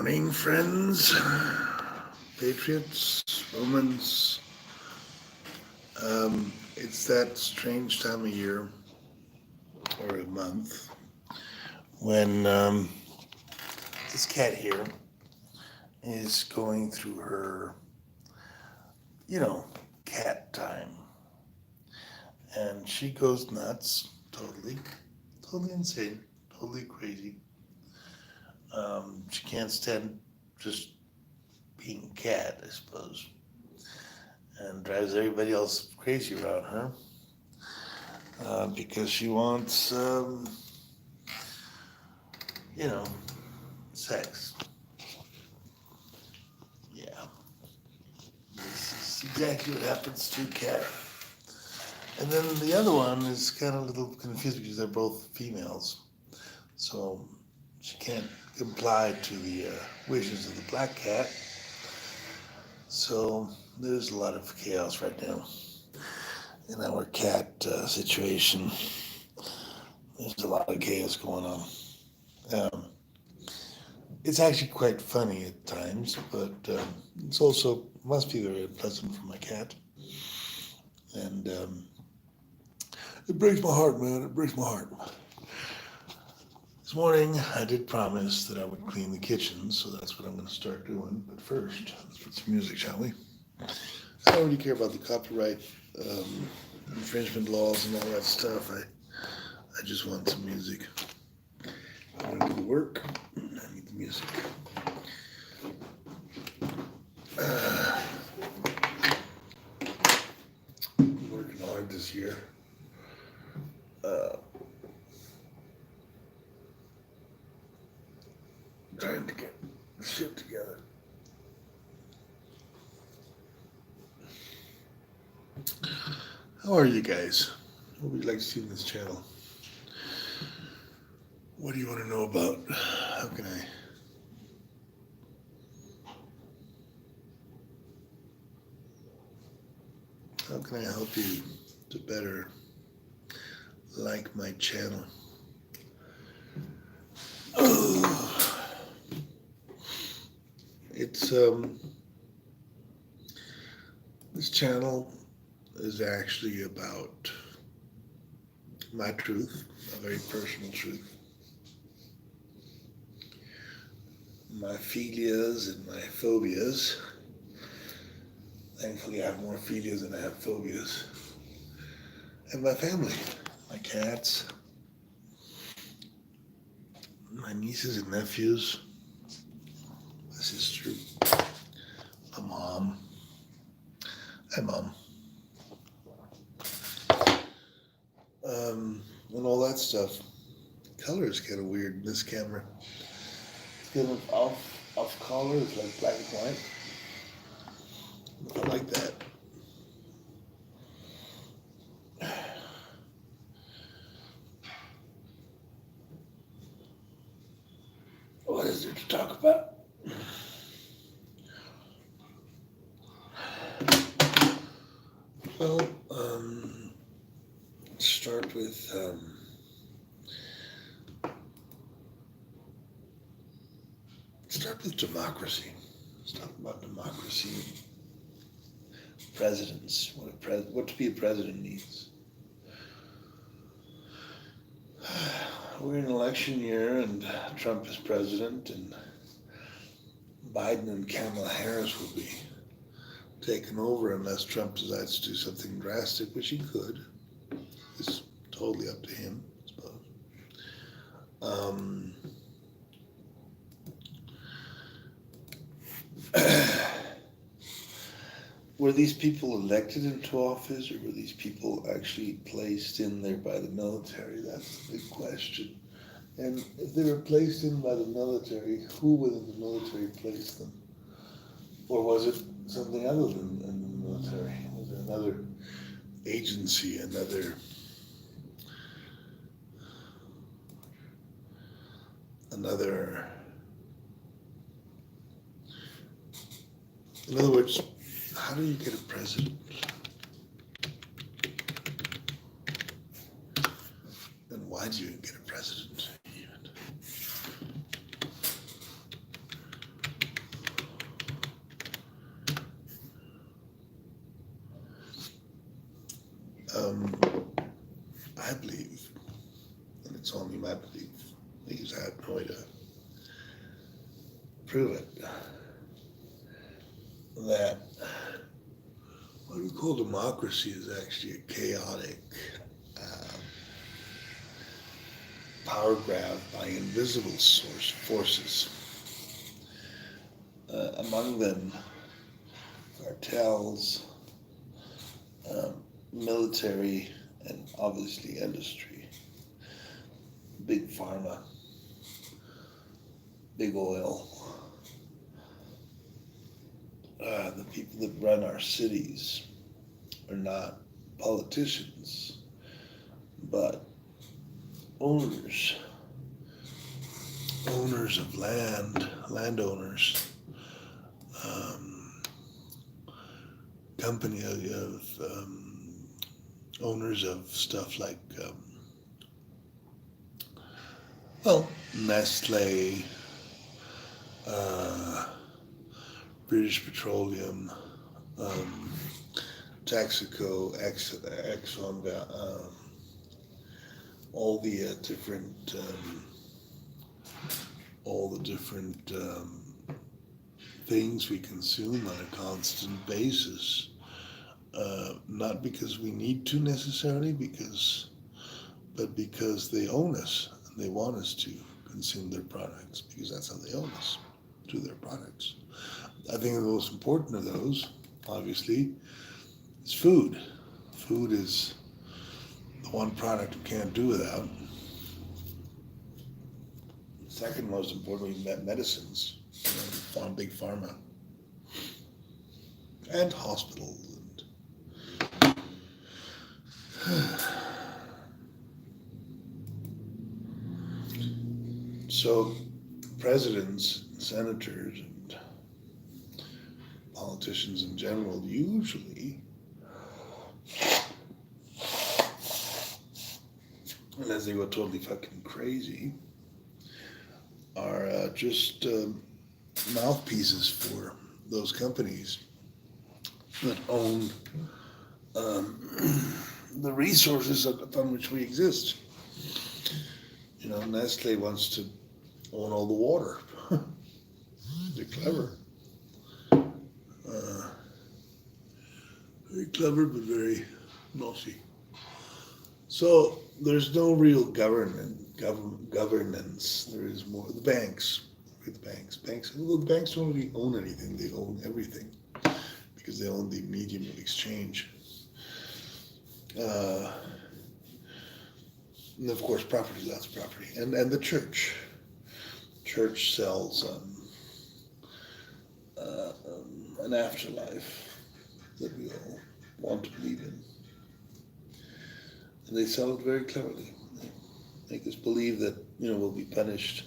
morning, friends, patriots, Romans. It's that strange time of year or a month when this cat here is going through her, you know, cat time. And she goes nuts, totally insane, totally crazy. She can't stand just being a cat, I suppose, and drives everybody else crazy around her because she wants, you know, sex. Yeah, this is exactly what happens to a cat. And then the other one is kind of a little confused because they're both females, so she can't comply to the wishes of the black cat. So there's a lot of chaos right now in our cat situation. There's a lot of chaos going on. Um, it's actually quite funny at times, but it's also must be very unpleasant for my cat. And it breaks my heart, man. It breaks my heart. This morning, I did promise that I would clean the kitchen, so that's what I'm going to start doing. But first, let's put some music, shall we? I don't really care about the copyright infringement laws and all that stuff. I just want some music. I want to do the work. I need the music. I'm working hard this year. Trying to get shit together. How are you guys? What would you like to see in this channel? What do you want to know about? How can I help you to better like my channel? It's this channel is actually about my truth, a very personal truth. My philias and my phobias. Thankfully, I have more philias than I have phobias. And my family, my cats, my nieces and nephews, my sister, my mom. Hi, Mom. And all that stuff. Color is kind of weird in this camera. It's kind of off color. It's like black and white. I like that. What is there to talk about? Well, start with democracy. Let's talk about democracy. Presidents. What to be a president needs. We're in election year, and Trump is president, and Biden and Kamala Harris will be taken over unless Trump decides to do something drastic, which he could. It's totally up to him, I suppose. Were these people elected into office, or were these people actually placed in there by the military? That's the big question. And if they were placed in by the military, who within the military placed them? Or was it something other than in the military? Was there another agency, another, in other words, how do you get a president? And why do you get a president even? I believe. They just had no way to prove it. That what we call democracy is actually a chaotic power grab by invisible forces. Among them, cartels, military, and obviously industry. Big pharma, big oil. The people that run our cities are not politicians, but owners of land, landowners, company of owners of stuff like Nestle, British Petroleum, Texaco, Exxon, all the different things we consume on a constant basis. Not because we need to necessarily, but because they own us and they want us to consume their products, because that's how they own us, through their products. I think the most important of those, obviously, is food. Food is the one product we can't do without. The second most important is medicines, big pharma, and hospitals. So presidents, senators, and politicians in general usually, unless they go totally fucking crazy, are just mouthpieces for those companies that own the resources upon which we exist. Nestle wants to own all the water. They're clever. Very clever, but very naughty. So there's no real governance. There is more. The banks. Well, the banks don't really own anything. They own everything because they own the medium of exchange. And of course, property, lots of property, and the church. Church sells an afterlife that we all want to believe in, and they sell it very cleverly. They make us believe that we'll be punished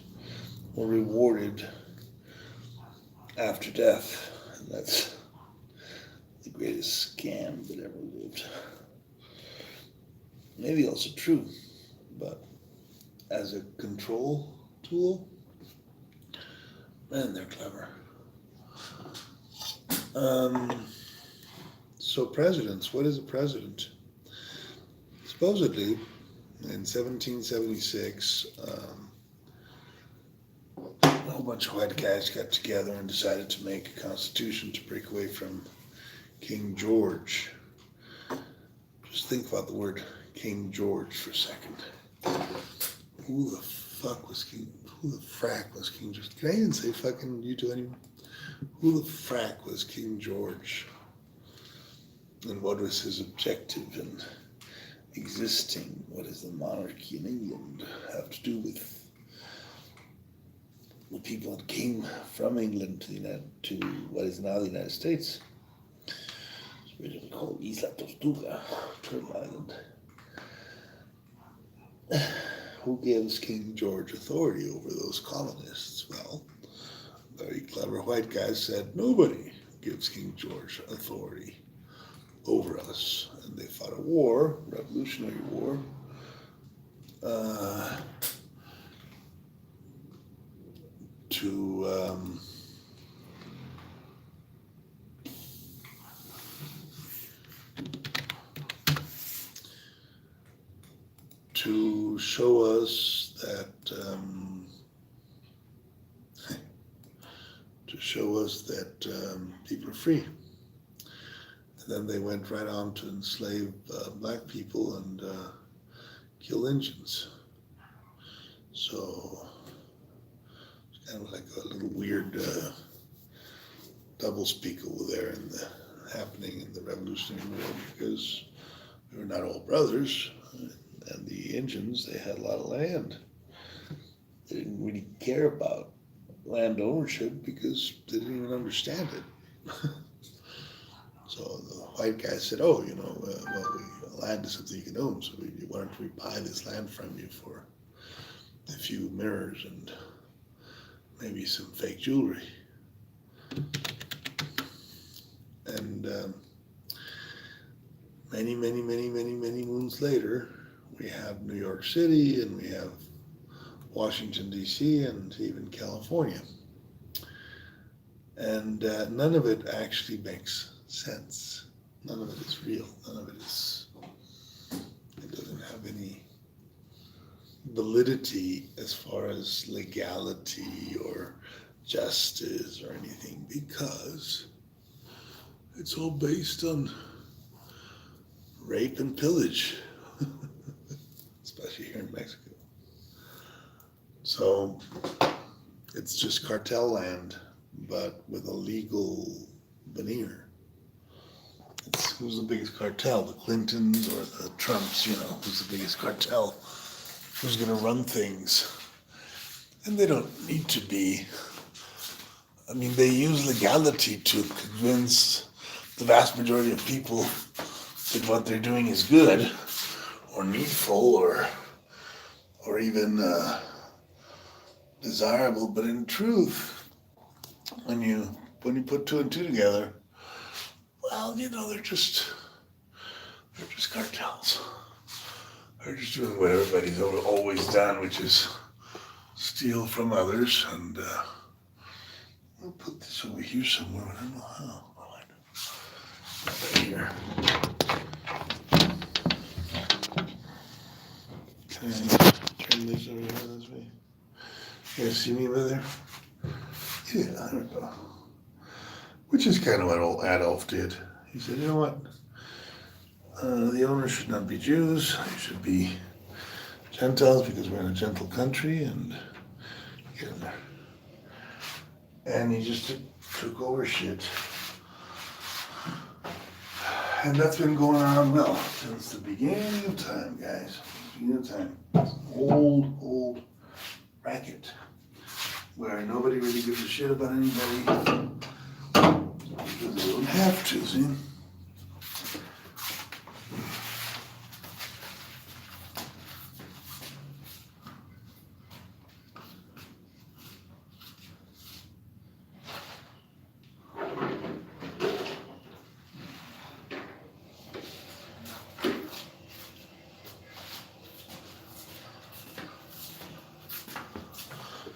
or rewarded after death, and that's the greatest scam that ever lived. Maybe also true, but as a control tool, man, they're clever. So presidents, what is a president? Supposedly, in 1776, a whole bunch of white guys got together and decided to make a constitution to break away from King George. Just think about the word King George for a second. Who the frack was King George? Can I even say fucking you to anyone? Who the frack was King George? And what was his objective in existing? What does the monarchy in England have to do with the people that came from England to what is now the United States? It's originally called Isla Tortuga, Turtle Island. Who gives King George authority over those colonists? Well, very clever white guys said nobody gives King George authority over us. And they fought a war, Revolutionary War, to show us that to show us that people are free. And then they went right on to enslave black people and kill Indians. So it's kind of like a little weird doublespeak over there in the happening in the Revolutionary War, because we were not all brothers, and the Indians, they had a lot of land. They didn't really care about land ownership because they didn't even understand it. So the white guy said, "Oh, land is something you can own. So why don't we buy this land from you for a few mirrors and maybe some fake jewelry?" And many moons later, we have New York City, and we have Washington, D.C., and even California. And none of it actually makes sense. None of it is real. None of it doesn't have any validity as far as legality or justice or anything, because it's all based on rape and pillage, especially here in Mexico. So it's just cartel land, but with a legal veneer. It's who's the biggest cartel, the Clintons or the Trumps, who's the biggest cartel? Who's going to run things? And they don't need to be. I mean, they use legality to convince the vast majority of people that what they're doing is good or needful or even desirable. But in truth, when you put two and two together, well, they're just cartels. They're just doing what everybody's always done, which is steal from others. And I'll put this over here somewhere. I don't know how. Right here. Can I turn this over here this way? You guys see me over there? Yeah, I don't know. Which is kind of what old Adolf did. He said, you know what? The owners should not be Jews. They should be Gentiles, because we're in a gentle country, and get in there. And he just took over shit. And that's been going on, well, since the beginning of time, guys. Beginning of time. It's an old racket where nobody really gives a shit about anybody because they don't have to, see?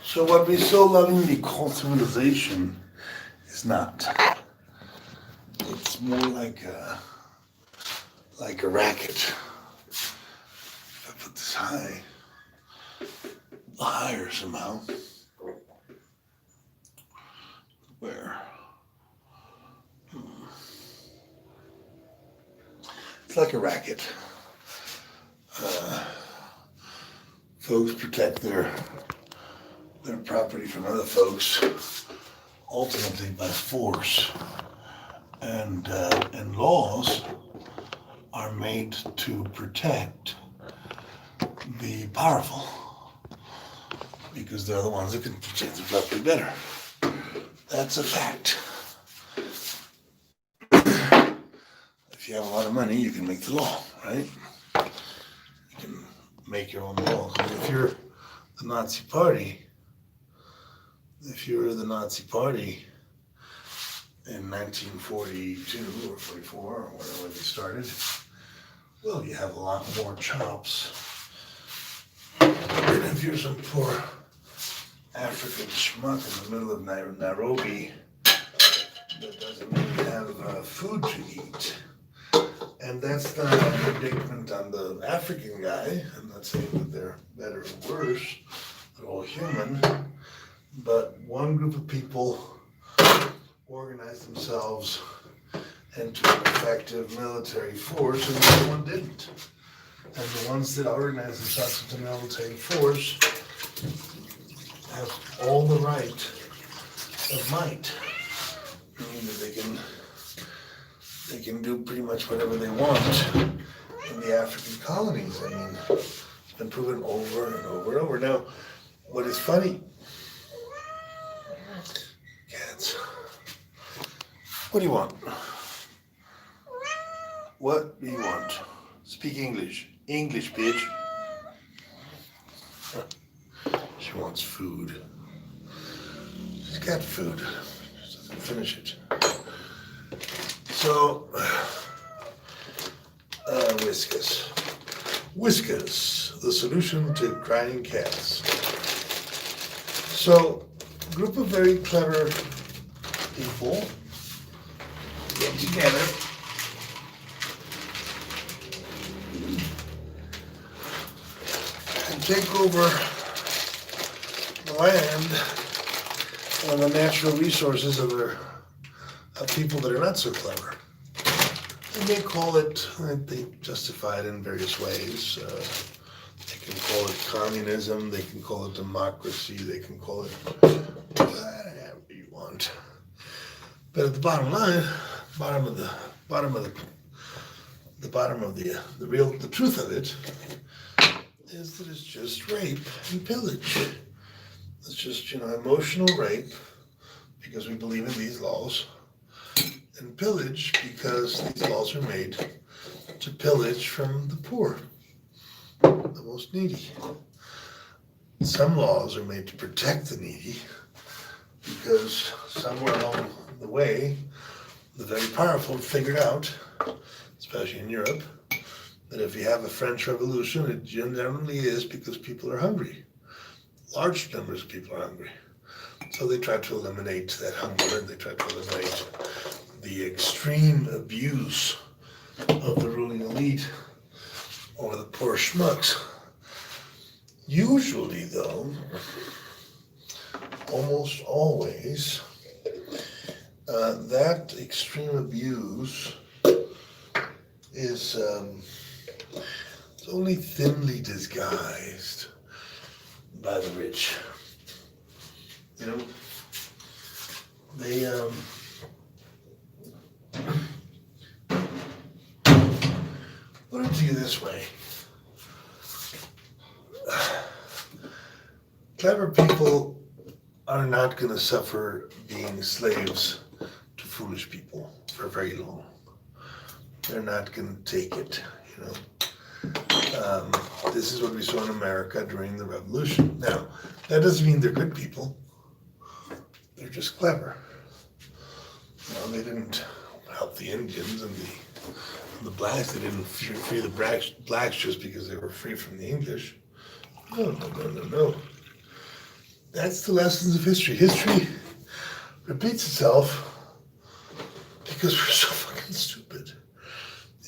So what we so lovingly call civilization is not. It's more like a racket. If I put this higher somehow. Where? It's like a racket. Folks protect their property from other folks, ultimately by force, and laws are made to protect the powerful, because they're the ones that can protect the property better. That's a fact. If you have a lot of money, you can make the law, right? You can make your own law. If you're the Nazi Party, in 1942 or 44 or whatever they started, well, you have a lot more chops than if you're some poor African schmuck in the middle of Nairobi that doesn't even have food to eat, And that's not a indictment on the African guy. I'm not saying that they're better or worse. They're all human. But one group of people organized themselves into an effective military force, and the other one didn't. And the ones that organized themselves into military force have all the right of might. Meaning that they can do pretty much whatever they want in the African colonies. I mean, it's been proven over and over and over. Now, what is funny, cats, what do you want? What do you want? Speak English. English, bitch. She wants food. She's got food. She doesn't finish it. So, Whiskas. Whiskas, the solution to crying cats. So, a group of very clever people get together and take over the land and the natural resources of people that are not so clever. And they call it, they justify it in various ways. They can call it communism, they can call it democracy, they can call it whatever you want. But at the bottom line, the truth of it is that it's just rape and pillage. It's just, emotional rape because we believe in these laws, and pillage because these laws are made to pillage from the poor, the most needy. Some laws are made to protect the needy because somewhere along the way, the very powerful figured out, especially in Europe, that if you have a French Revolution, it generally is because people are hungry. Large numbers of people are hungry. So they try to eliminate that hunger, and they try to eliminate the extreme abuse of the ruling elite over the poor schmucks. Usually, though, almost always, that extreme abuse is it's only thinly disguised by the rich. They put it to you this way. Clever people are not going to suffer being slaves to foolish people for very long. They're not going to take it, This is what we saw in America during the Revolution. Now, that doesn't mean they're good people. They're just clever. They didn't help the Indians and the blacks. They didn't free the blacks just because they were free from the English. No. That's the lessons of history. History repeats itself because we're so fucking stupid.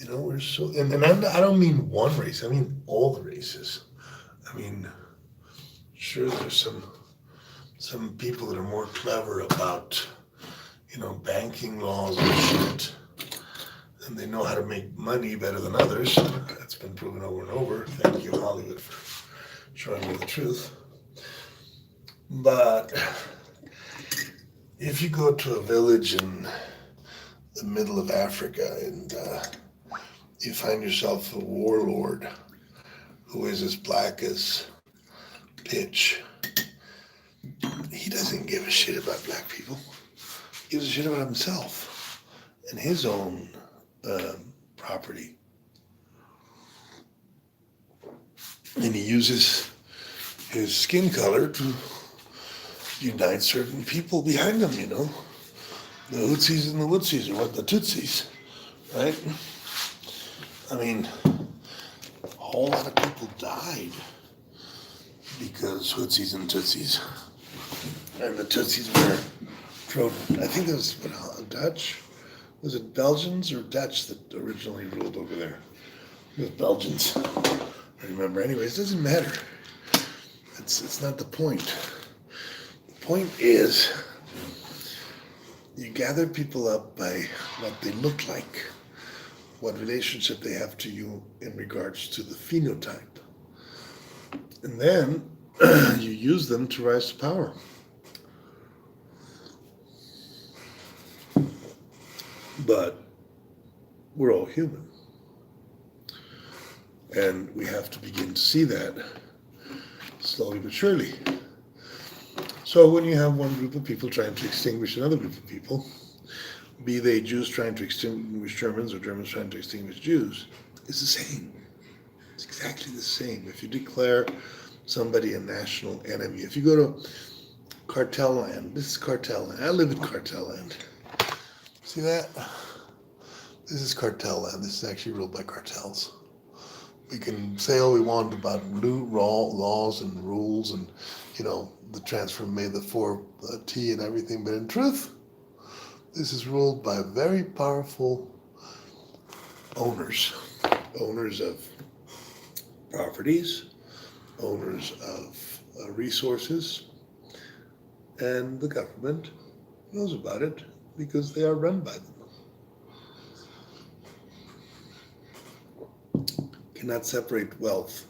We're so, and I don't mean one race, I mean all the races. I mean, sure, there's some people that are more clever about, banking laws and shit, and they know how to make money better than others. That's been proven over and over. Thank you, Hollywood, for showing me the truth. But if you go to a village in the middle of Africa and you find yourself a warlord who is as black as pitch, he doesn't give a shit about black people. He gives a shit about himself and his own property. And he uses his skin color to unite certain people behind him, The Hutsis and the Wootsies, or the Tutsis, right? I mean, a whole lot of people died because Hutsis and Tutsis. And the Tutsis were thrown, I think it was Dutch Was it Belgians or Dutch that originally ruled over there? It was Belgians. I remember. Anyways, it doesn't matter. It's not the point. The point is, you gather people up by what they look like, what relationship they have to you in regards to the phenotype. And then you use them to rise to power. But we're all human. And we have to begin to see that slowly but surely. So when you have one group of people trying to extinguish another group of people, be they Jews trying to extinguish Germans or Germans trying to extinguish Jews, it's the same. It's exactly the same. If you declare somebody a national enemy, if you go to cartel land, this is cartel land. I live in cartel land. See that? This is cartel land. This is actually ruled by cartels. We can say all we want about new laws and rules and, the transfer made the 4T and everything, but in truth, this is ruled by very powerful owners of properties, owners of resources, and the government knows about it because they are run by them. Cannot separate wealth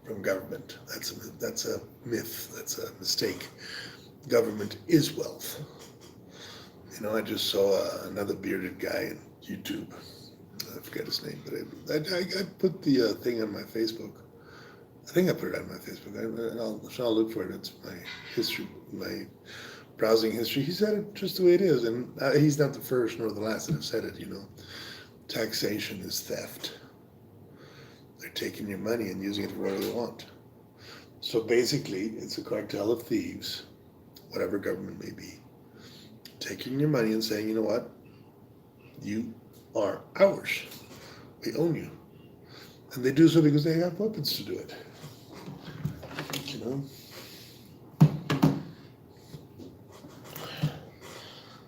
from government. That's a myth. That's a mistake. Government is wealth. I just saw another bearded guy in YouTube. I forget his name, but I put the thing on my Facebook. I think I put it on my Facebook. I'll look for it. It's my history, my browsing history. He said it just the way it is, and he's not the first nor the last that have said it. Taxation is theft. They're taking your money and using it for whatever they want. So basically, it's a cartel of thieves, whatever government may be, taking your money and saying, you know what, you are ours. We own you. And they do so because they have weapons to do it.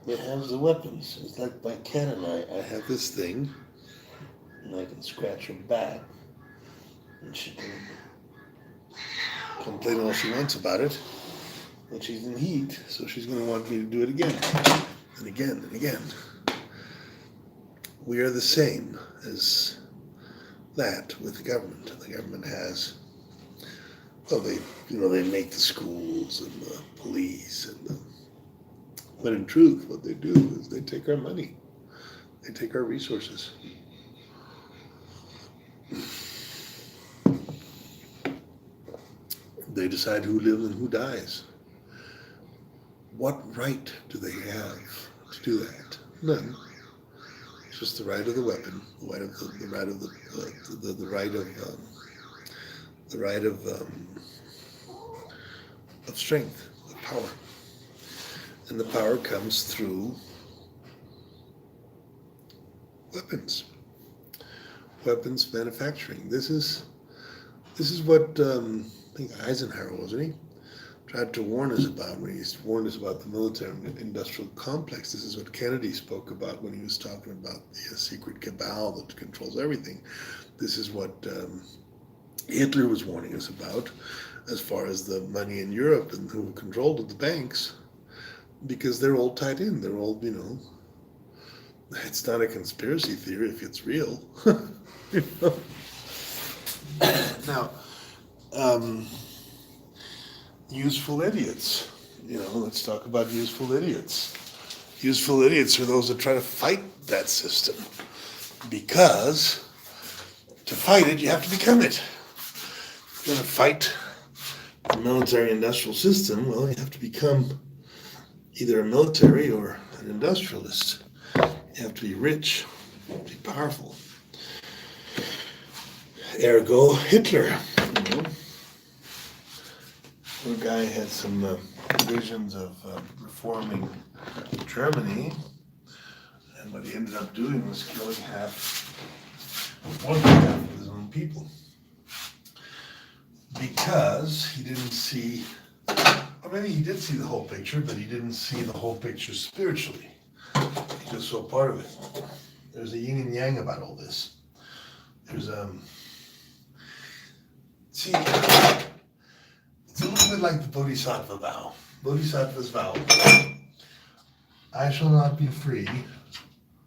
They have the weapons. It's like my cat and I have this thing, and I can scratch her back, and she can complain all she wants about it, but she's in heat, so she's going to want me to do it again, and again, and again. We are the same as that with the government. The government has, they make the schools and the police, but in truth, what they do is they take our money. They take our resources. They decide who lives and who dies. What right do they have to do that? None. It's just the right of the weapon, the right of strength, of power, and the power comes through weapons manufacturing. This is what I think Eisenhower, wasn't he? Tried to warn us about when he warned us about the military industrial complex. This is what Kennedy spoke about when he was talking about the secret cabal that controls everything. This is what Hitler was warning us about as far as the money in Europe and who controlled the banks, because they're all tied in. They're all, it's not a conspiracy theory if it's real. Now, useful idiots. Let's talk about useful idiots. Useful idiots are those that try to fight that system, because to fight it, you have to become it. If you're going to fight the military-industrial system, well, you have to become either a military or an industrialist. You have to be rich, be powerful. Ergo, Hitler. The guy had some visions of reforming Germany, and what he ended up doing was killing more than half of his own people, because he didn't see, or maybe he did see the whole picture, but he didn't see the whole picture spiritually. He just so part of it. There's a yin and yang about all this. There's see, it's a little bit like the Bodhisattva vow. Bodhisattva's vow: I shall not be free.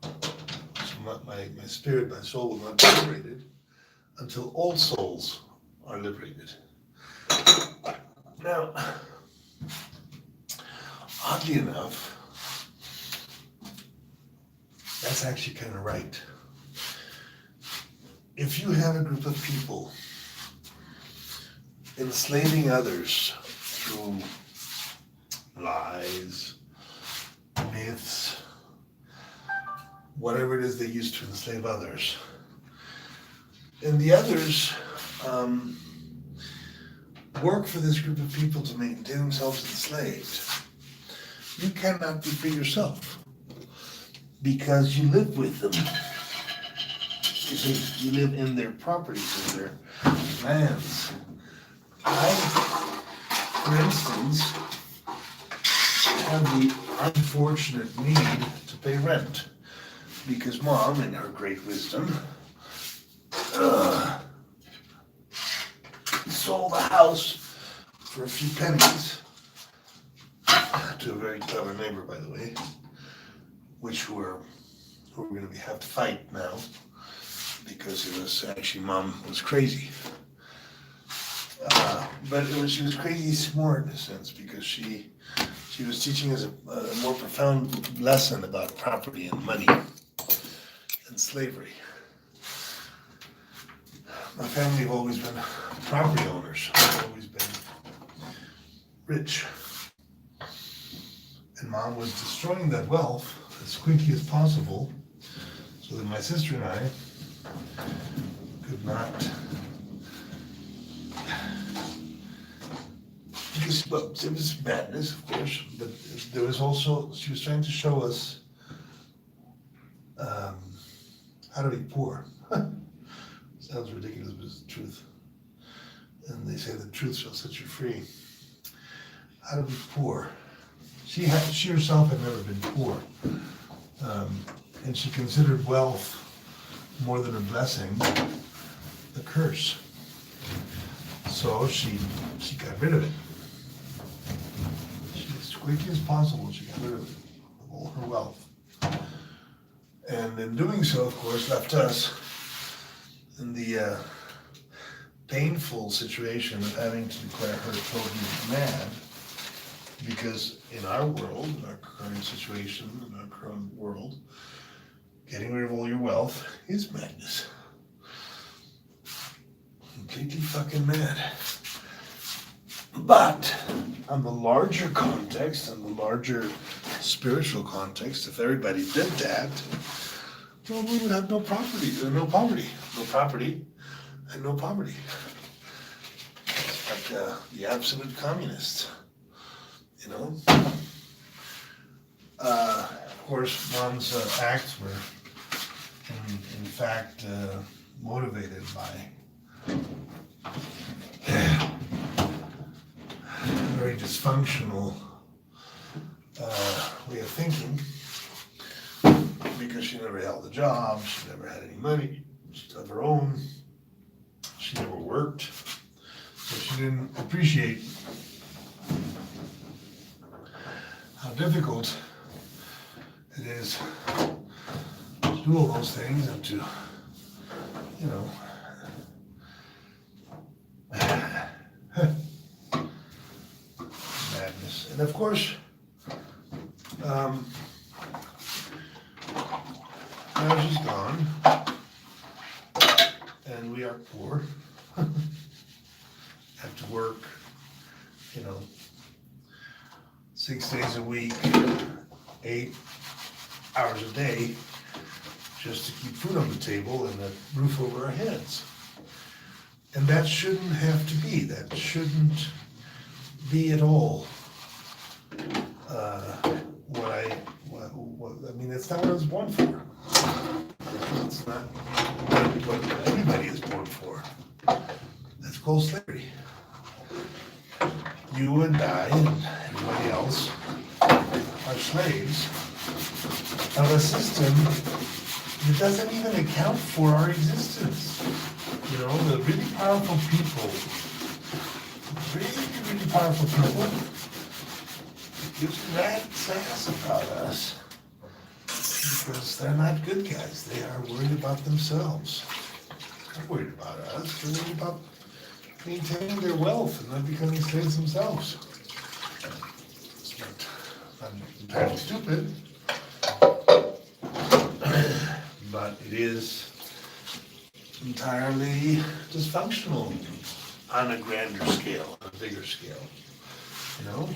So my spirit, my soul will not be liberated until all souls are liberated. Now, oddly enough, that's actually kind of right. If you have a group of people enslaving others through lies, myths, whatever it is they use to enslave others, and the others work for this group of people to maintain themselves enslaved, you cannot be free yourself because you live with them. You live in their properties, in their lands. I, for instance, have the unfortunate need to pay rent because Mom, in her great wisdom, sold the house for a few pennies to a very clever neighbor, by the way, who we're going to have to fight now because it was actually Mom was crazy. But she was crazy smart in a sense because she was teaching us a more profound lesson about property and money and slavery. My family have always been property owners. I've always been rich. And Mom was destroying that wealth as quickly as possible so that my sister and I could not, because, well, it was madness, of course, but there was also, she was trying to show us how to be poor. Sounds ridiculous, but it's the truth. And they say the truth shall set you free. How to be poor. She herself had never been poor. And she considered wealth more than a blessing, a curse. So she got rid of it. As quickly as possible, she got rid of it, of all her wealth. And in doing so, of course, left us in the painful situation of having to declare her totally mad, because in our world, in our current situation, in our current world, getting rid of all your wealth is madness. Completely fucking mad. But on the larger context, on the larger spiritual context, if everybody did that, well, we would have no property, no poverty. No property and no poverty. It's like the absolute communist, you know? Of course, Mom's acts were, in fact, motivated by a very dysfunctional way of thinking, because she never held a job, she never had any money of her own, she never worked, so she didn't appreciate how difficult it is to do all those things and to, you know, madness. And of course, now she's gone, and we are poor. Have to work, 6 days a week, 8 hours a day, just to keep food on the table and a roof over our heads. And that shouldn't have to be. That shouldn't be at all what I mean, that's not what I was born for. It's not what anybody is born for. That's called slavery. You and I and everybody else are slaves. slaves of a system that doesn't even account for our existence. You know, the really powerful people, really powerful people, gives a rat's ass about us because they're not good guys. They are worried about themselves. They're not worried about us. They're worried about maintaining their wealth and not becoming slaves themselves. It's not entirely stupid, but it is entirely dysfunctional on a grander scale, on a bigger scale. You know?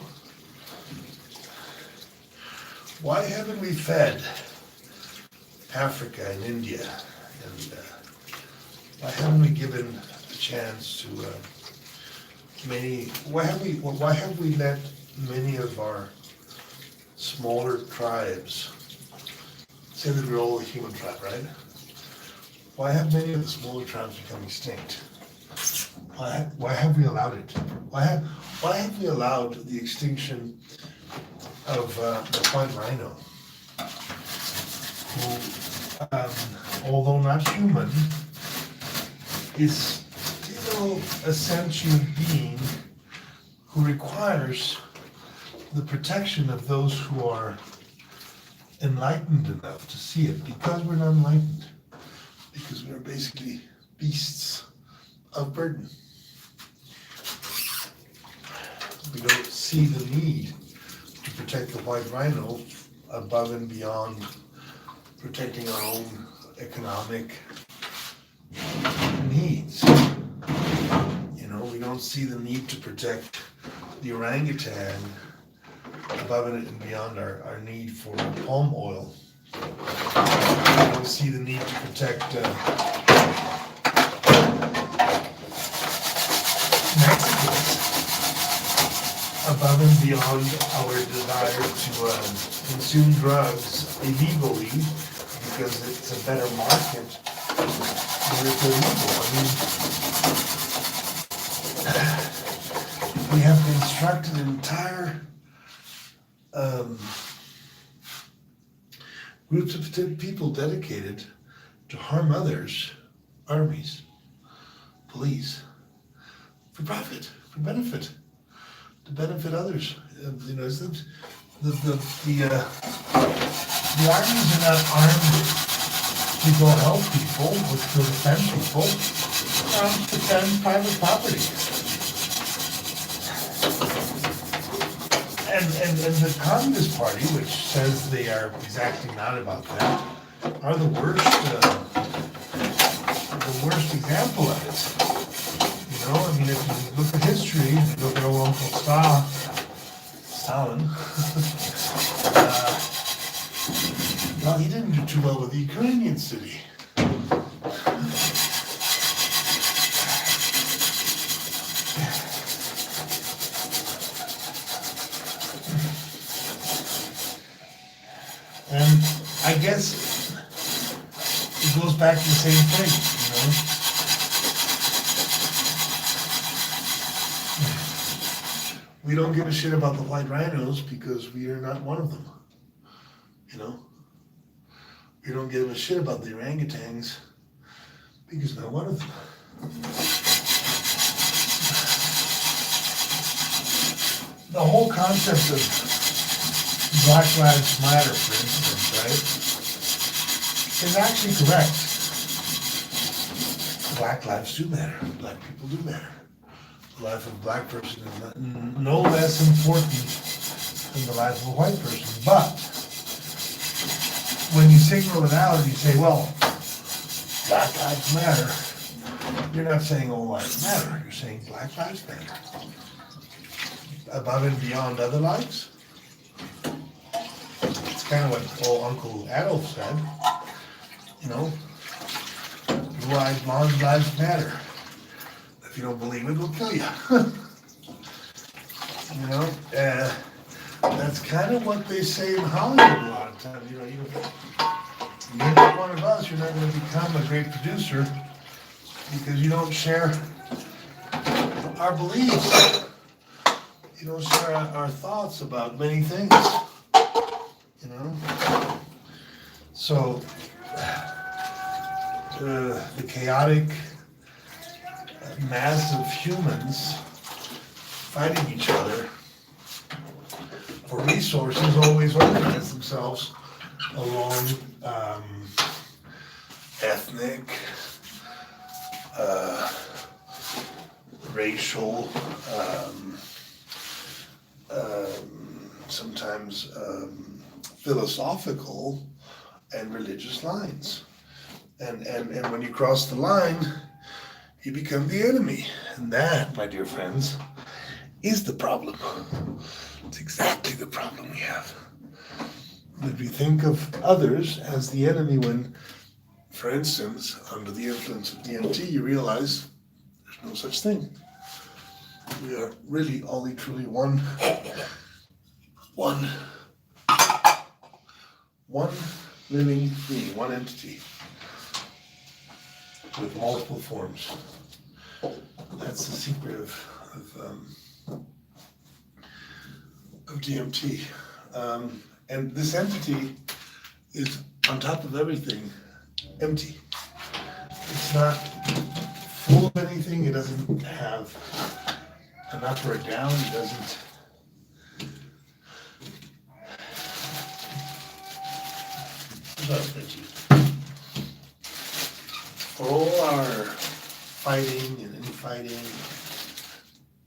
Why haven't we fed Africa and India? And why haven't we given a chance to why have we let many of our smaller tribes, say that we're all a human tribe, right? Why have many of the smaller tribes become extinct? Why have we allowed it? Why have we allowed the extinction of the white rhino, who, although not human, is still a sentient being who requires the protection of those who are enlightened enough to see it, because we're not enlightened, because we're basically beasts of burden. We don't see the need to protect the white rhino above and beyond protecting our own economic needs. You know, we don't see the need to protect the orangutan above and beyond our need for palm oil. We don't see the need to protect Mexicans above and beyond our desire to consume drugs illegally because it's a better market when it's illegal. I mean, we have constructed entire groups of people dedicated to harm others, armies, police, for profit, for benefit, to benefit others. You know, the armies are not armed to go help people or to defend people. They're armed to defend private property. And the Communist Party, which says they are exactly not about that, are the worst example of it. You know, I mean, if you look at history, you look at old Uncle Stalin, well, he didn't do too well with the Ukrainian city. And I guess it goes back to the same thing, you know? We don't give a shit about the white rhinos because we are not one of them, you know? We don't give a shit about the orangutans because we're not one of them. The whole concept of Black Lives Matter, for instance, right, is actually correct. Black lives do matter. Black people do matter. The life of a black person is no less important than the life of a white person. But when you single it out and you say, well, Black Lives Matter, you're not saying all lives matter. You're saying Black Lives Matter. Above and beyond other lives? Kind of what old Uncle Adolf said, you know, blue eyes, blonde lives matter. If you don't believe it, we'll kill you. You know, that's kind of what they say in Hollywood a lot of times. You know, you're not one of us, you're not going to become a great producer because you don't share our beliefs. You don't share our thoughts about many things. you know? So, the chaotic mass of humans fighting each other for resources always organize themselves along ethnic, racial, sometimes philosophical and religious lines. And when you cross the line, you become the enemy. And that, my dear friends, is the problem. It's exactly the problem we have. That we think of others as the enemy when, for instance, under the influence of DMT, you realize there's no such thing. We are really only truly one living being, one entity with multiple forms. That's the secret of DMT. And this entity is, on top of everything, empty. It's not full of anything. It doesn't have an up or a down. It doesn't. For all our fighting and infighting,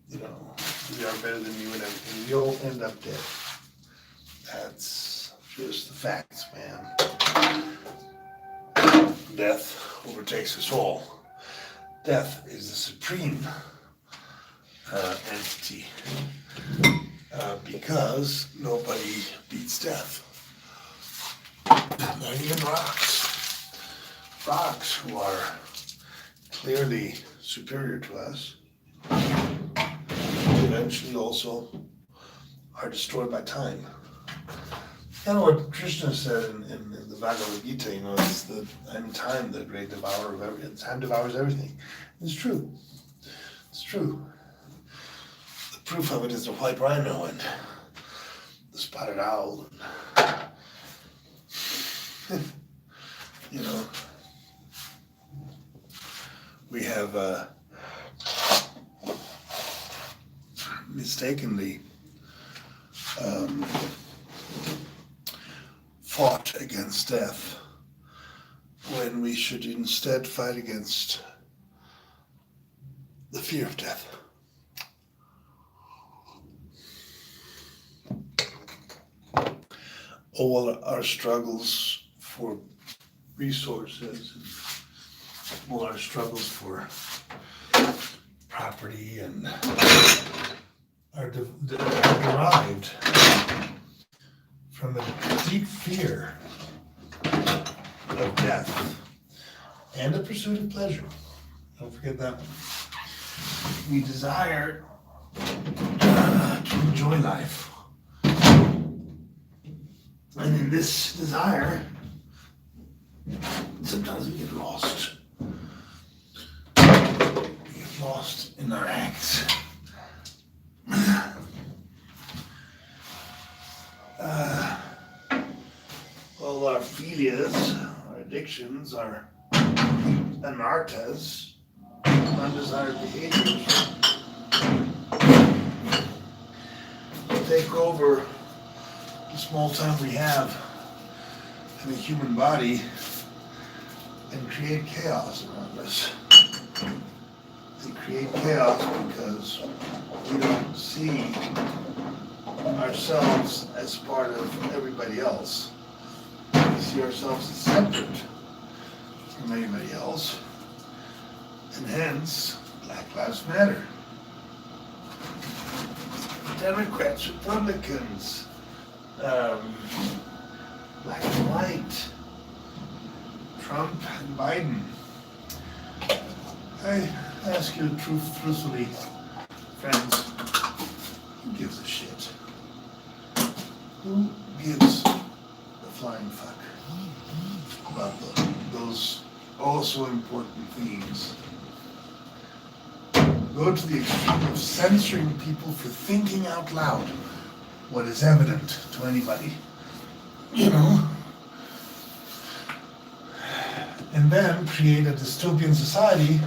you know, we are better than you and everything, we'll end up dead. That's just the facts, man. Death overtakes us all. Death is the supreme entity because nobody beats death. Not even rocks. Rocks, who are clearly superior to us, eventually also are destroyed by time. And what Krishna said in the Bhagavad Gita, you know, it's the time, the great devourer of everything. Time devours everything. It's true. It's true. The proof of it is the white rhino and the spotted owl. And, you know, we have mistakenly fought against death when we should instead fight against the fear of death. All our struggles for resources, and all our struggles for property and are derived from a deep fear of death and a pursuit of pleasure. Don't forget that one. We desire to enjoy life. And in this desire, sometimes we get lost. We get lost in our acts. All our philias, our addictions, our anartas, undesired behaviors, take over the small time we have in the human body and create chaos around us. They create chaos because we don't see ourselves as part of everybody else. We see ourselves as separate from anybody else, and hence Black Lives Matter. Democrats, Republicans, black and white, Trump and Biden. I ask you truthfully, friends, who gives a shit? Who gives a flying fuck about those also important themes? Go to the extreme of censoring people for thinking out loud what is evident to anybody. you know, and then create a dystopian society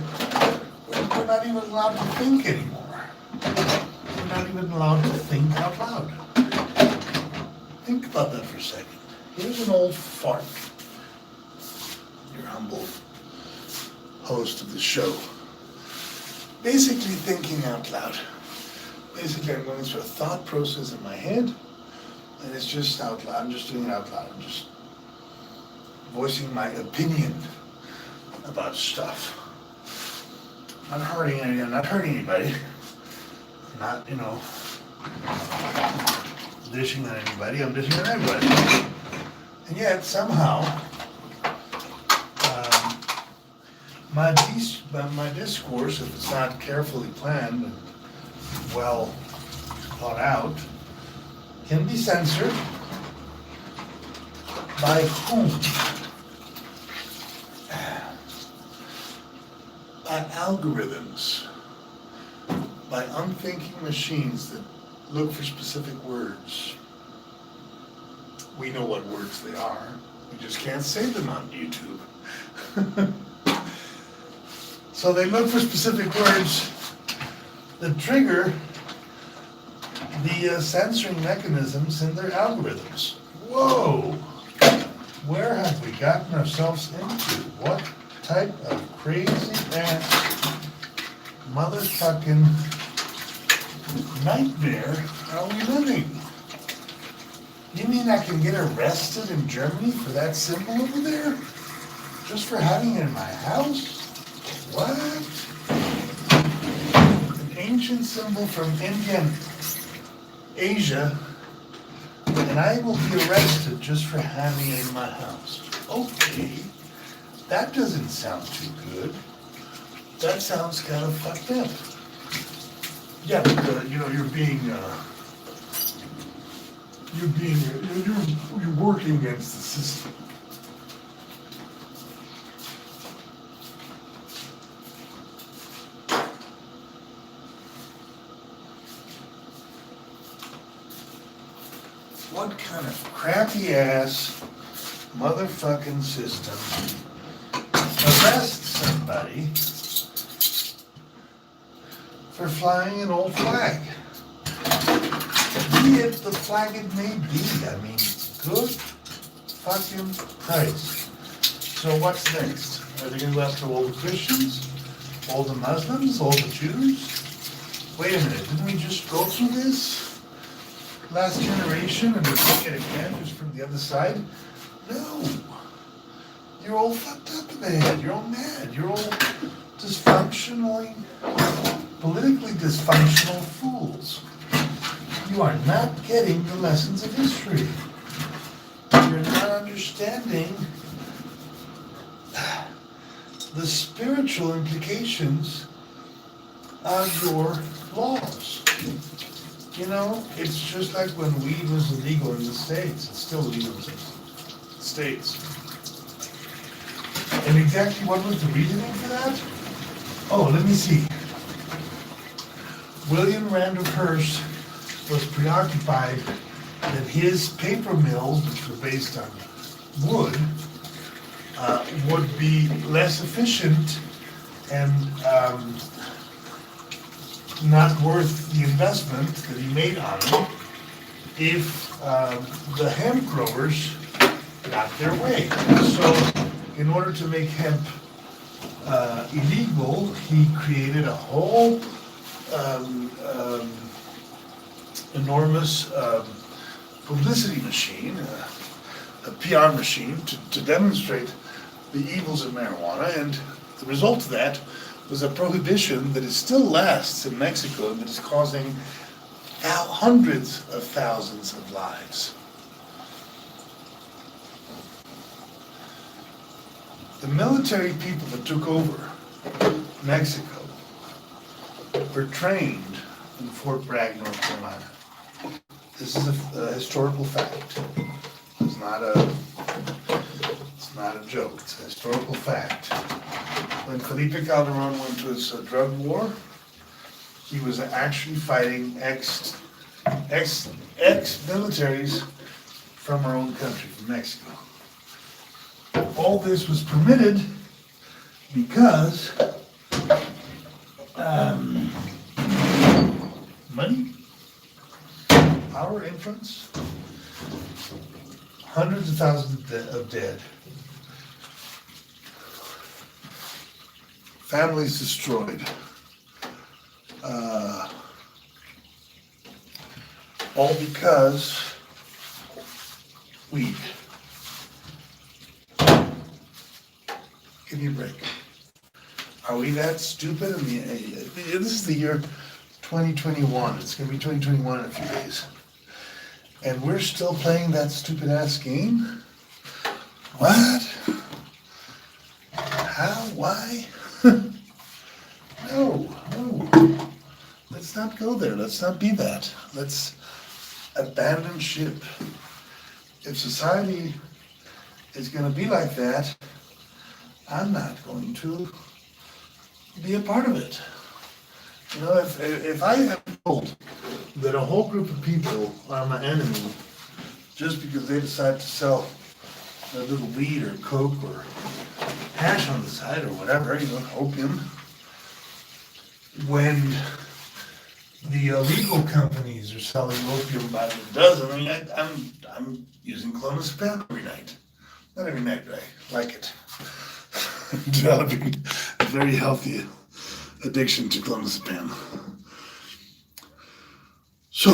where we're not even allowed to think anymore. We're not even allowed to think out loud. Think about that for a second. Here's an old fart, your humble host of the show, basically thinking out loud. Basically, I'm going through a thought process in my head, and it's just out loud. I'm just doing it out loud. I'm just voicing my opinion about stuff. I'm not hurting anybody. I'm not, dishing on anybody. I'm dishing on everybody. And yet, somehow, my discourse, if it's not carefully planned and well thought out, can be censored. By whom? By algorithms, by unthinking machines that look for specific words. We know what words they are, we just can't say them on YouTube. So they look for specific words that trigger the censoring mechanisms in their algorithms. Whoa! Where have we gotten ourselves into? What type of crazy ass motherfucking nightmare are we living? You mean I can get arrested in Germany for that symbol over there? Just for having it in my house? What? An ancient symbol from Indian Asia, and I will be arrested just for having it in my house. Okay, that doesn't sound too good. That sounds kind of fucked up. Yeah, but you're working against the system. What kind of crappy ass motherfucking system arrests somebody for flying an old flag? Be it the flag it may be. I mean, good fucking Christ. So what's next? Are they going to go after all the Christians? All the Muslims? All the Jews? Wait a minute, didn't we just go through this last generation and we're doing it again just from the other side? No. You're all fucked up in the head. You're all mad. You're all politically dysfunctional fools. You are not getting the lessons of history. You're not understanding the spiritual implications of your laws. It's just like when weed was illegal in the States. It's still illegal in the States. And exactly what was the reasoning for that? Oh, let me see. William Randolph Hearst was preoccupied that his paper mills, which were based on wood, would be less efficient and not worth the investment that he made on them if the hemp growers got their way. So in order to make hemp illegal, he created a whole enormous publicity machine, a PR machine to demonstrate the evils of marijuana, and the result of that was a prohibition that still lasts in Mexico and that is causing hundreds of thousands of lives. The military people that took over Mexico were trained in Fort Bragg, North Carolina. This is a historical fact. It's not a joke. It's a historical fact. When Felipe Calderon went to his drug war, he was actually fighting ex-militaries from our own country, from to Mexico. All this was permitted because money, power, influence, hundreds of thousands of dead, families destroyed, all because weed. Give me a break. Are we that stupid? I mean, this is the year 2021. It's going to be 2021 in a few days. And we're still playing that stupid ass game? What? How? Why? No. Let's not go there. Let's not be that. Let's abandon ship. If society is going to be like that, I'm not going to be a part of it. You know, if I am told that a whole group of people are my enemy just because they decide to sell a little weed or coke or hash on the side or whatever, you know, opium, when the illegal companies are selling opium by the dozen, I mean, I'm using clonazepam every night. Not every night, but I like it. Developing a very healthy addiction to clonazepam. So,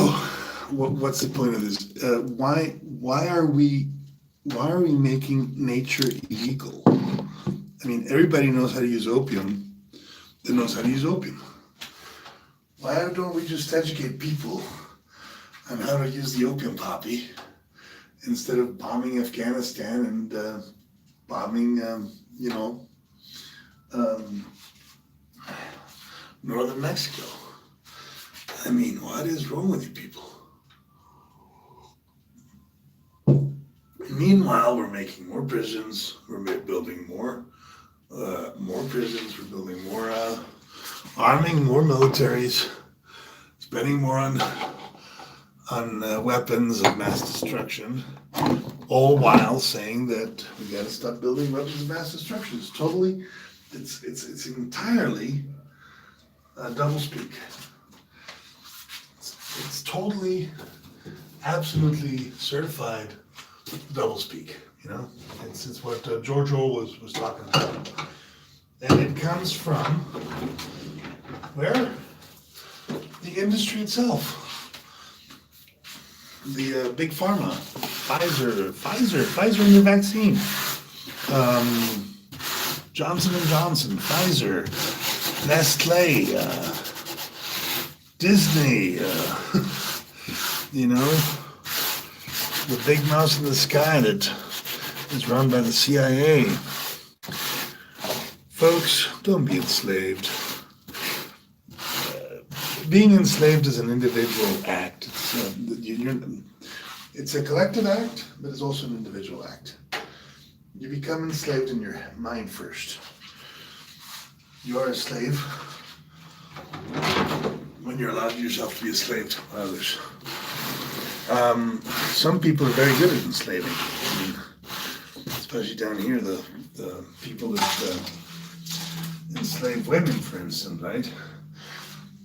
what's the point of this? Why are we making nature illegal? I mean, everybody knows how to use opium that knows how to use opium. Why don't we just educate people on how to use the opium poppy instead of bombing Afghanistan and bombing, northern Mexico? I mean, what is wrong with you people? Meanwhile, we're making more prisons, we're building more prisons, we're building more, arming more militaries, spending more on weapons of mass destruction, all while saying that we got to stop building weapons of mass destruction. It's totally, it's entirely doublespeak. It's totally, absolutely certified doublespeak. You know, it's what George Orwell was talking about, and it comes from where? The industry itself. The big pharma, Pfizer in the vaccine, Johnson & Johnson, Pfizer, Nestle, Disney, you know, the big mouse in the sky that is run by the CIA. Folks, don't be enslaved. Being enslaved is an individual act. It's a collective act, but it's also an individual act. You become enslaved in your mind first. You are a slave when you're allowed yourself to be a slave to others. Some people are very good at enslaving. I mean, especially down here, the people that enslave women, for instance, right?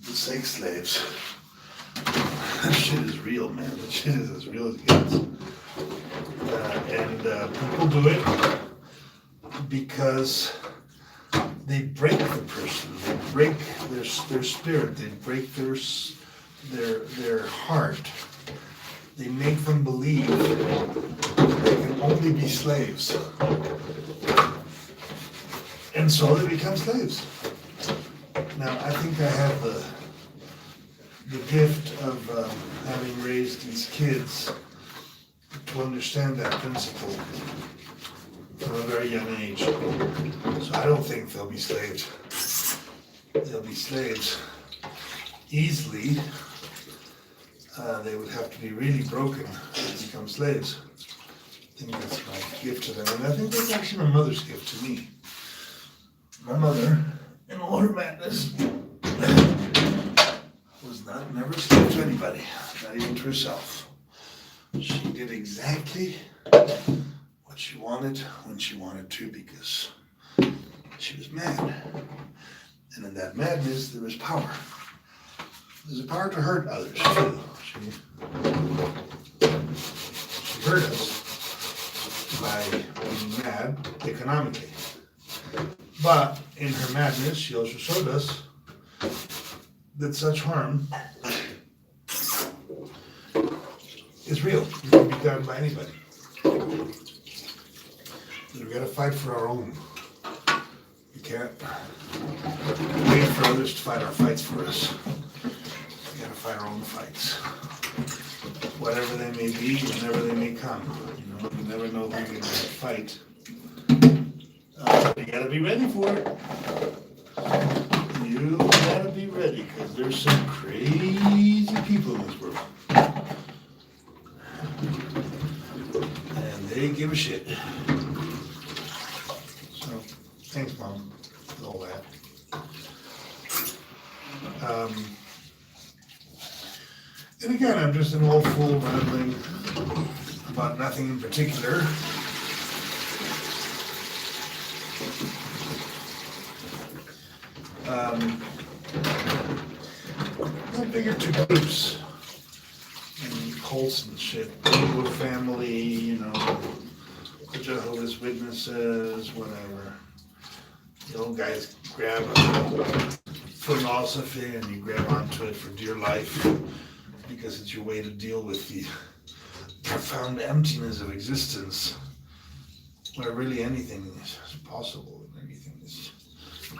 The sex slaves. That shit is real, man. That shit is as real as it gets. And people do it because they break the person. They break their spirit. They break their heart. They make them believe they can only be slaves. And so they become slaves. Now, I think I have the gift of having raised these kids to understand that principle from a very young age. So I don't think they'll be slaves. They'll be slaves easily. They would have to be really broken to become slaves. I think that's my gift to them. And I think that's actually my mother's gift to me. My mother, in all her madness, was never a slave to anybody, not even to herself. She did exactly what she wanted when she wanted to because she was mad. And in that madness, there was power. There's a power to hurt others too. She hurt us by being mad economically. But in her madness, she also showed us that such harm is real. It can be done by anybody. We've got to fight for our own. We can't wait for others to fight our fights for us. We got to fight our own fights. Whatever they may be, whenever they may come. You never know who you're going to fight. You got to be ready for it. You got to be ready because there's some crazy people in this world. And they give a shit. So, thanks, Mom, for all that. And again, I'm just an old fool rambling about nothing in particular. I figured two groups and cults and shit, Eagle family, the Jehovah's Witnesses, whatever. The old guys grab a philosophy and you grab onto it for dear life because it's your way to deal with the profound emptiness of existence, where really anything is possible and anything is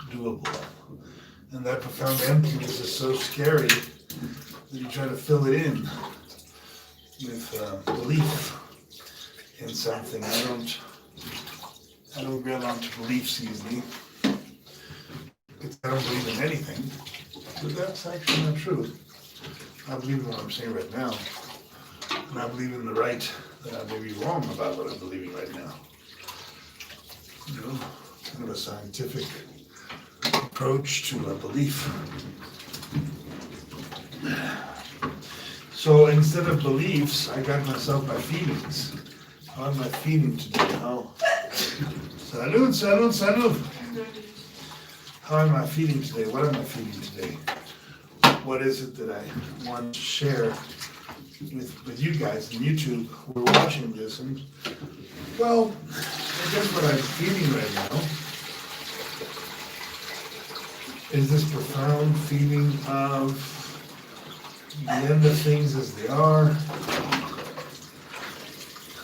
doable. And that profound emptiness is so scary that you try to fill it in with belief in something. I don't grab onto beliefs easily. I don't believe in anything, but that's actually not true. I believe in what I'm saying right now, and I believe in the right that I may be wrong about what I'm believing right now. Kind of a scientific approach to a belief. So instead of beliefs, I got myself my feelings. How am I feeling today? Salud. How am I feeling today? What am I feeling today? What is it that I want to share with you guys on YouTube who are watching this? And well, I guess what I'm feeling right now is this profound feeling of the end of things as they are,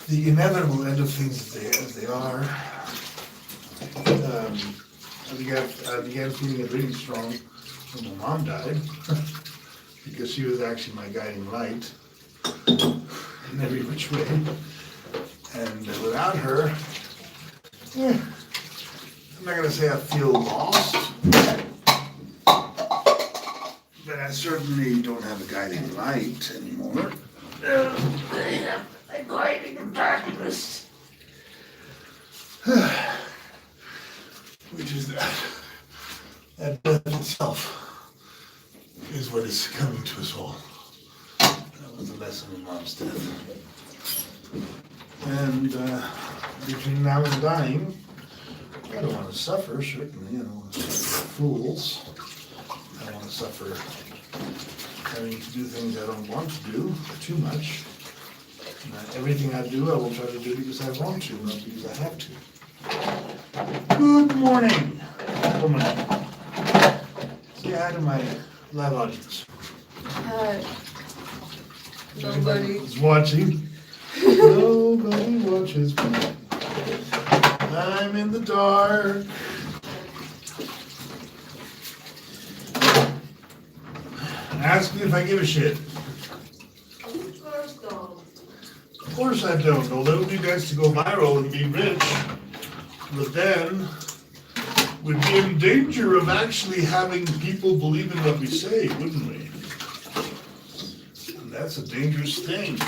the inevitable end of things as they are. I began feeling it really strong when my mom died, because she was actually my guiding light in every which way. And without her, I'm not going to say I feel lost, but I certainly don't have a guiding light anymore. I have a guiding darkness. Which is that death itself is what is coming to us all. That was the lesson in Mom's death. And between now and dying, I don't want to suffer, certainly. I don't want to suffer fools. I don't want to suffer having to do things I don't want to do too much. Everything I do, I will try to do because I want to, not because I have to. Good morning, woman. Say hi to my live audience. Hi. Nobody is watching. Nobody watches me. I'm in the dark. Ask me if I give a shit. Of course I don't. I'll let you guys to go viral and be rich. But then we'd be in danger of actually having people believe in what we say, wouldn't we? And that's a dangerous thing.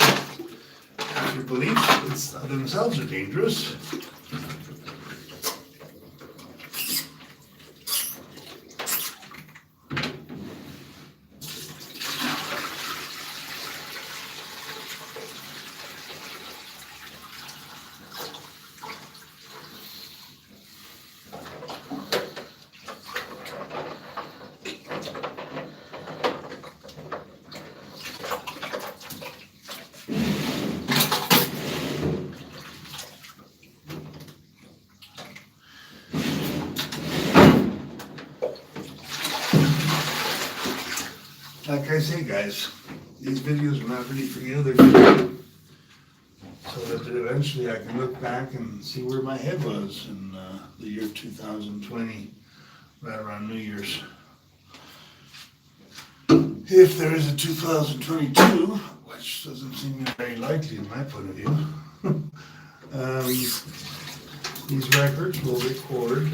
Your beliefs themselves are dangerous. like I say, guys, these videos are not really for you, they're for you. So that eventually I can look back and see where my head was in the year 2020, right around New Year's. If there is a 2022, which doesn't seem very likely in my point of view, these records will record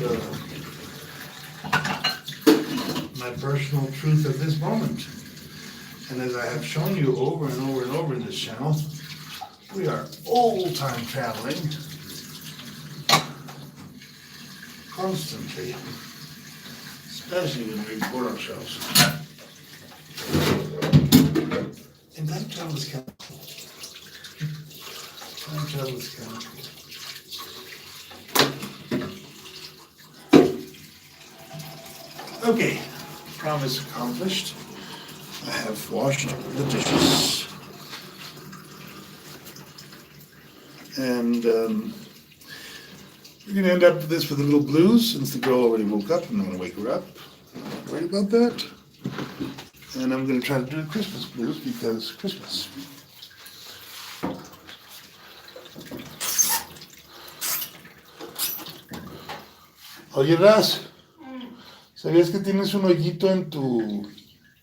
my personal truth of this moment. And as I have shown you over and over and over in this channel, we are old time traveling constantly, especially when we record ourselves. And time travel is kind of cool. Time travel is kind of cool. Okay, promise accomplished. I have washed the dishes. And we're going to end up with this with a little blues since the girl already woke up and I'm going to wake her up. I'm not worried about that. And I'm going to try to do the Christmas blues because Christmas. Oye, Raz, ¿sabías que tienes un hoyito en tu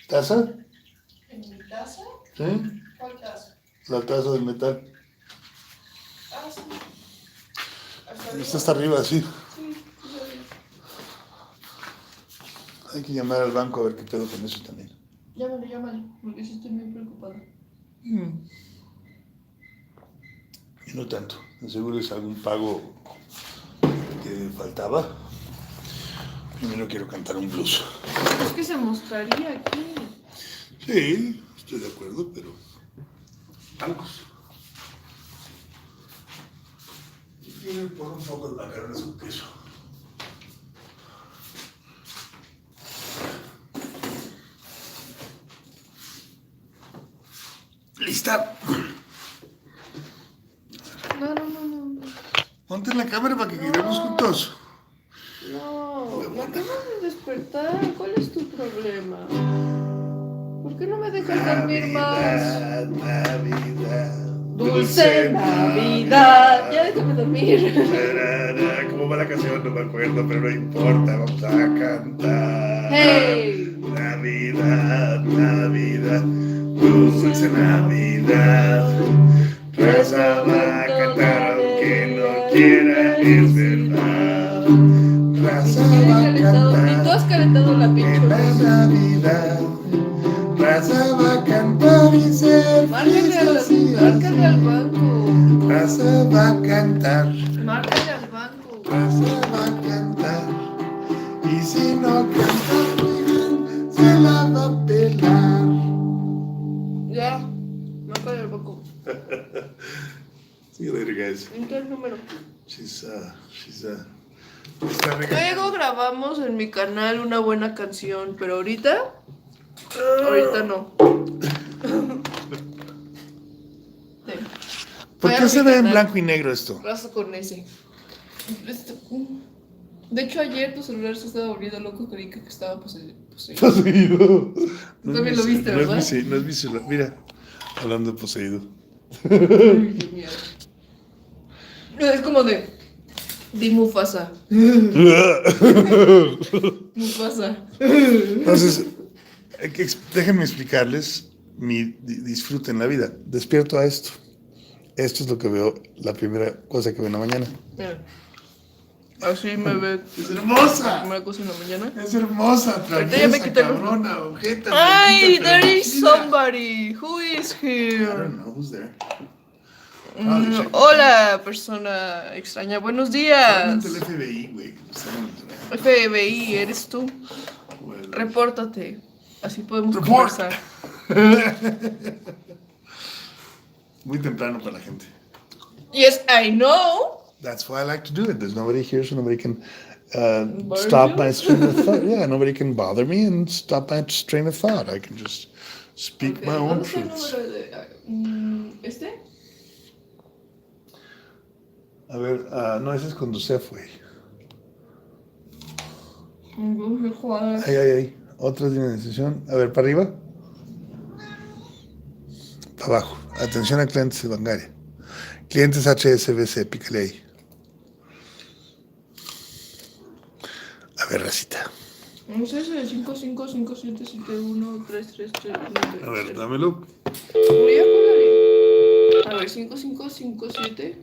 taza? ¿En mi taza? ¿Sí? ¿Cuál taza? La taza de metal. Ah, sí. Esta está arriba, sí. Sí, sí. Hay que llamar al banco a ver qué pedo con eso también. Llámale, porque sí estoy muy preocupada. Y no tanto. De seguro es algún pago que faltaba. Primero quiero cantar un blues. Es que se mostraría aquí. Sí, estoy de acuerdo, pero bancos. Quiero por un poco de macarrones con queso. ¿Lista? No. Ponte en la cámara para que quedemos juntos. No, me acabas de despertar. ¿Cuál es tu problema? ¿Por qué no me dejas dormir más? Navidad. Dulce Navidad. Ya déjame dormir. ¿Cómo va la canción? No me acuerdo, pero no importa, vamos a cantar. Hey. Navidad, Navidad, dulce Navidad. Raza va a cantar aunque no quiera, es verdad. Raza va a Ni tú cantar has calentado la en pinche la luz. Navidad. Raza va a cantar y ser Márcale al banco. Raza va a cantar. Márcale al banco. Raza va a cantar. Y si no canta muy bien, se la va a pelar. Ya, márcale al banco. See you later, guys. ¿En qué número? She's Luego grabamos en mi canal una buena canción, pero ahorita no. ¿Por qué se ve en blanco y negro esto? Razo con ese. De hecho, ayer tu celular se estaba volviendo loco, creí que estaba poseído. Poseído. Tú también lo viste, ¿verdad? No es mi celular. Mira, hablando de poseído. Ay, qué miedo. Es como de Mufasa. Mufasa. Entonces, déjenme explicarles mi disfrute en la vida. Despierto a esto. Esto es lo que veo, la primera cosa que veo en la mañana. Mira. Así me ve. ¡Es hermosa! Primera cosa en la mañana. Es hermosa, Ahorita ya me traviesa, quité los- cabrona, ojeta. Ay, maldita, there is perdida. somebody. Who is I here? don't know who's there. Hola, persona extraña. Buenos días. Probablemente el FBI, güey. FBI, ¿eres tú? Well, Repórtate. Así podemos Report. conversar. Muy temprano para la gente. Yes, I know. That's why I like to do it. There's nobody here, so nobody can Bother stop you? my train of thought. Yeah, nobody can bother me and stop my train of thought. I can just speak Okay, my own ¿dónde está el truths. número de este? A ver, no, ese es con Dusef, güey. Ahí. Otra dinamización. A ver, para arriba. abajo. Atención a clientes de bancaria. Clientes HSBC, pícale ahí. A ver, racita. No sé, es el 5557713339. A ver, dámelo. Voy a poner. A ver, 5557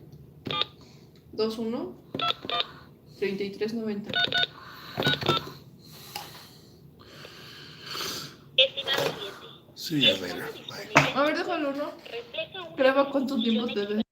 21 3390. Estimado cliente. Sí, a ver. A ver, déjalo, ¿no? Graba cuánto tiempo te dé.